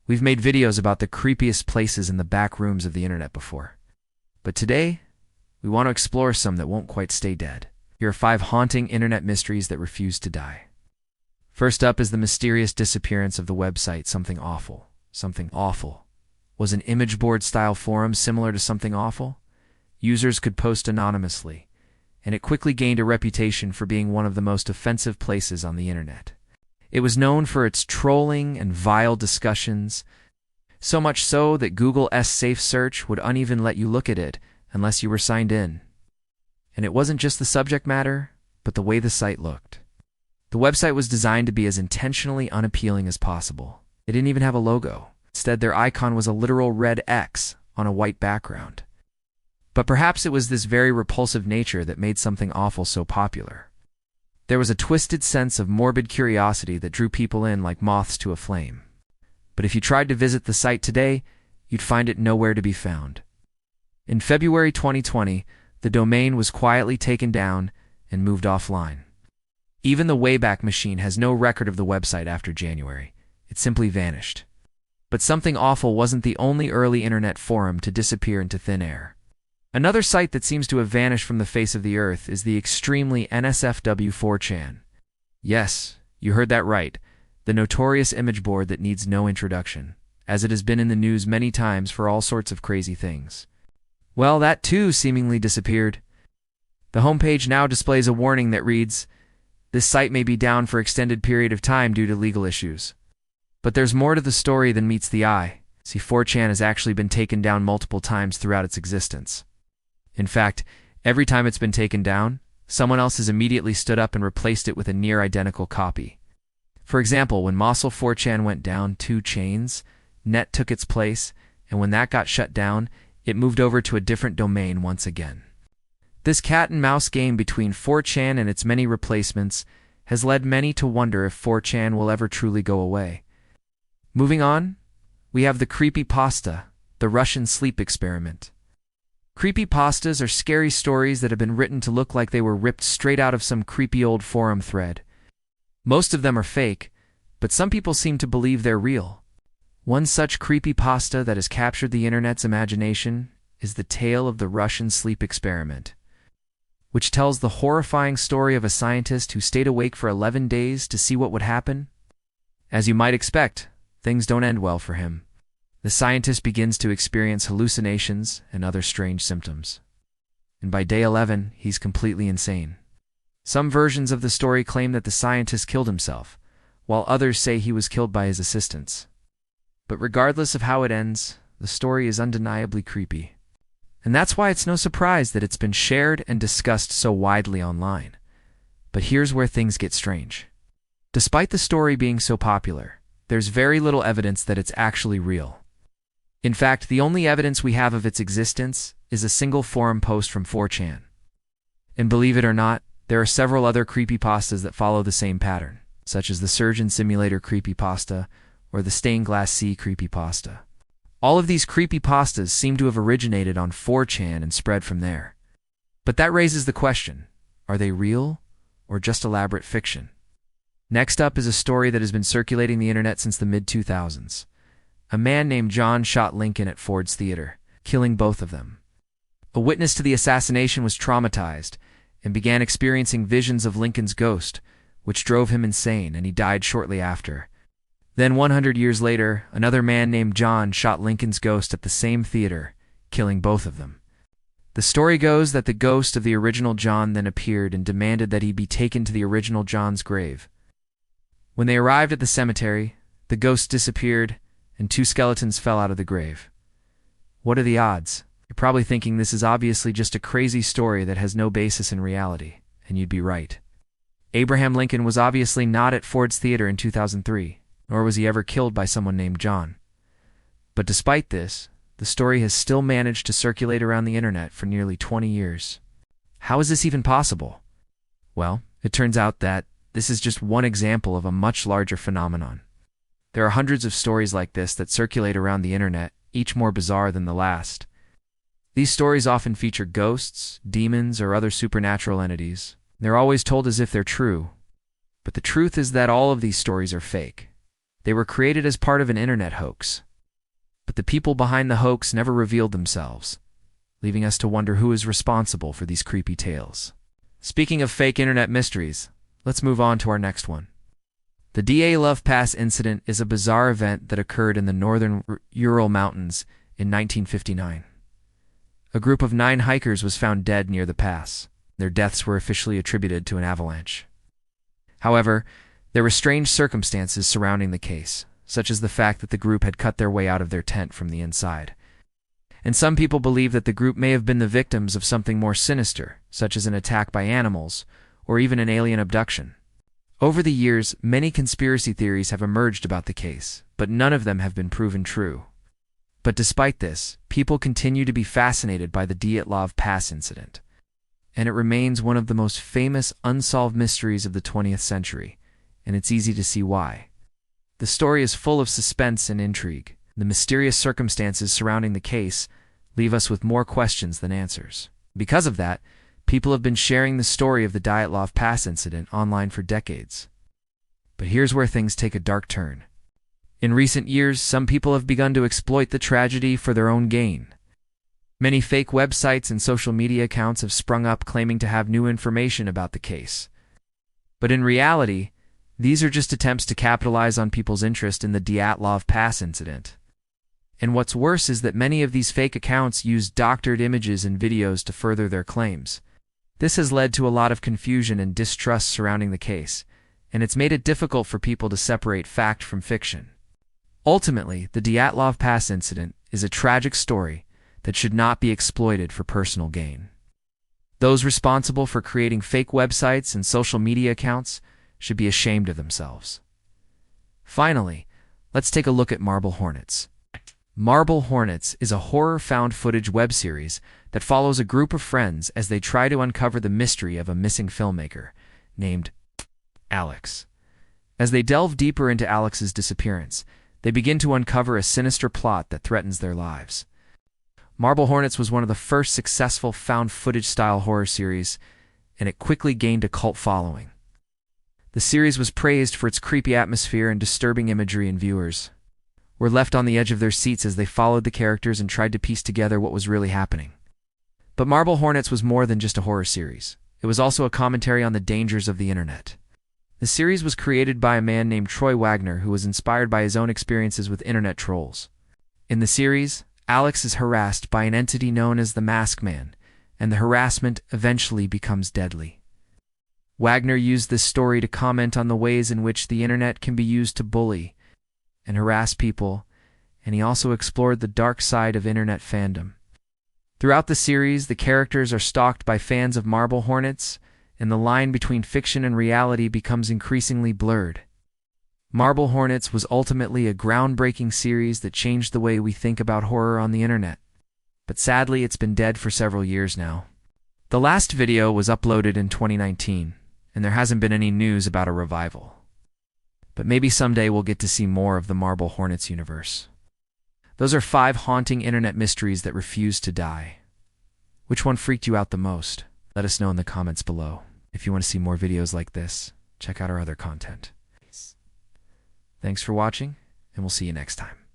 We've made videos about the creepiest places in the back rooms of the internet before. But today, we want to explore some that won't quite stay dead. Here are 5 haunting internet mysteries that refuse to die. First up is the mysterious disappearance of the website Something Awful. Something Awful was an image board-style forum similar to Something Awful. Users could post anonymously, and it quickly gained a reputation for being one of the most offensive places on the internet. It was known for its trolling and vile discussions, so much so that Google's Safe Search would uneven let you look at it unless you were signed in. And it wasn't just the subject matter, but the way the site looked. The website was designed to be as intentionally unappealing as possible. It didn't even have a logo. Instead, their icon was a literal red X on a white background. But perhaps it was this very repulsive nature that made Something Awful so popular. There was a twisted sense of morbid curiosity that drew people in like moths to a flame. But if you tried to visit the site today, you'd find it nowhere to be found. In February 2020, the domain was quietly taken down and moved offline. Even the Wayback Machine has no record of the website after January. It simply vanished. But Something Awful wasn't the only early internet forum to disappear into thin air. Another site that seems to have vanished from the face of the earth is the extremely NSFW 4chan. Yes, you heard that right, the notorious image board that needs no introduction, as it has been in the news many times for all sorts of crazy things. Well, that too seemingly disappeared. The homepage now displays a warning that reads, "This site may be down for extended period of time due to legal issues." But there's more to the story than meets the eye. See, 4chan has actually been taken down multiple times throughout its existence. In fact, every time it's been taken down, someone else has immediately stood up and replaced it with a near-identical copy. For example, when Mossel 4chan went down 2 chains, Net took its place, and when that got shut down, it moved over to a different domain once again. This cat-and-mouse game between 4chan and its many replacements has led many to wonder if 4chan will ever truly go away. Moving on, we have the creepypasta, the Russian sleep experiment. Creepypastas are scary stories that have been written to look like they were ripped straight out of some creepy old forum thread. Most of them are fake, but some people seem to believe they're real. One such creepypasta that has captured the internet's imagination is the tale of the Russian sleep experiment, which tells the horrifying story of a scientist who stayed awake for 11 days to see what would happen. As you might expect, things don't end well for him. The scientist begins to experience hallucinations and other strange symptoms. And by day 11, he's completely insane. Some versions of the story claim that the scientist killed himself, while others say he was killed by his assistants. But regardless of how it ends, the story is undeniably creepy. And that's why it's no surprise that it's been shared and discussed so widely online. But here's where things get strange. Despite the story being so popular, there's very little evidence that it's actually real. In fact, the only evidence we have of its existence is a single forum post from 4chan. And believe it or not, there are several other creepypastas that follow the same pattern, such as the Surgeon Simulator creepypasta or the Stained Glass Sea creepypasta. All of these creepypastas seem to have originated on 4chan and spread from there. But that raises the question, are they real or just elaborate fiction? Next up is a story that has been circulating the internet since the mid-2000s. A man named John shot Lincoln at Ford's Theater, killing both of them. A witness to the assassination was traumatized and began experiencing visions of Lincoln's ghost, which drove him insane, and he died shortly after. Then 100 years later, another man named John shot Lincoln's ghost at the same theater, killing both of them. The story goes that the ghost of the original John then appeared and demanded that he be taken to the original John's grave. When they arrived at the cemetery, the ghost disappeared, and 2 skeletons fell out of the grave. What are the odds? You're probably thinking this is obviously just a crazy story that has no basis in reality, and you'd be right. Abraham Lincoln was obviously not at Ford's Theater in 2003, nor was he ever killed by someone named John. But despite this, the story has still managed to circulate around the internet for nearly 20 years. How is this even possible? Well, it turns out that this is just one example of a much larger phenomenon. There are hundreds of stories like this that circulate around the internet, each more bizarre than the last. These stories often feature ghosts, demons, or other supernatural entities. They're always told as if they're true. But the truth is that all of these stories are fake. They were created as part of an internet hoax. But the people behind the hoax never revealed themselves, leaving us to wonder who is responsible for these creepy tales. Speaking of fake internet mysteries, let's move on to our next one. The Dietlav Pass incident is a bizarre event that occurred in the northern Ural Mountains in 1959. A group of 9 hikers was found dead near the pass. Their deaths were officially attributed to an avalanche. However, there were strange circumstances surrounding the case, such as the fact that the group had cut their way out of their tent from the inside. And some people believe that the group may have been the victims of something more sinister, such as an attack by animals, or even an alien abduction. Over the years, many conspiracy theories have emerged about the case, but none of them have been proven true. But despite this, people continue to be fascinated by the Dietlav Pass incident, and it remains one of the most famous unsolved mysteries of the 20th century, and it's easy to see why. The story is full of suspense and intrigue. The mysterious circumstances surrounding the case leave us with more questions than answers. Because of that, people have been sharing the story of the Dietlav Pass incident online for decades. But here's where things take a dark turn. In recent years, some people have begun to exploit the tragedy for their own gain. Many fake websites and social media accounts have sprung up claiming to have new information about the case. But in reality, these are just attempts to capitalize on people's interest in the Dietlav Pass incident. And what's worse is that many of these fake accounts use doctored images and videos to further their claims. This has led to a lot of confusion and distrust surrounding the case, and it's made it difficult for people to separate fact from fiction. Ultimately, the Dietlav Pass incident is a tragic story that should not be exploited for personal gain. Those responsible for creating fake websites and social media accounts should be ashamed of themselves. Finally, let's take a look at Marble Hornets. Marble Hornets is a horror found footage web series that follows a group of friends as they try to uncover the mystery of a missing filmmaker named Alex. As they delve deeper into Alex's disappearance, they begin to uncover a sinister plot that threatens their lives. Marble Hornets was one of the first successful found footage-style horror series, and it quickly gained a cult following. The series was praised for its creepy atmosphere and disturbing imagery, and viewers were left on the edge of their seats as they followed the characters and tried to piece together what was really happening. But Marble Hornets was more than just a horror series. It was also a commentary on the dangers of the internet. The series was created by a man named Troy Wagner who was inspired by his own experiences with internet trolls. In the series, Alex is harassed by an entity known as the Mask Man, and the harassment eventually becomes deadly. Wagner used this story to comment on the ways in which the internet can be used to bully and harass people, and he also explored the dark side of internet fandom. Throughout the series, the characters are stalked by fans of Marble Hornets, and the line between fiction and reality becomes increasingly blurred. Marble Hornets was ultimately a groundbreaking series that changed the way we think about horror on the internet. But sadly, it's been dead for several years now. The last video was uploaded in 2019, and there hasn't been any news about a revival. But maybe someday we'll get to see more of the Marble Hornets universe. Those are 5 haunting internet mysteries that refuse to die. Which one freaked you out the most? Let us know in the comments below. If you want to see more videos like this, check out our other content. Thanks for watching, and we'll see you next time.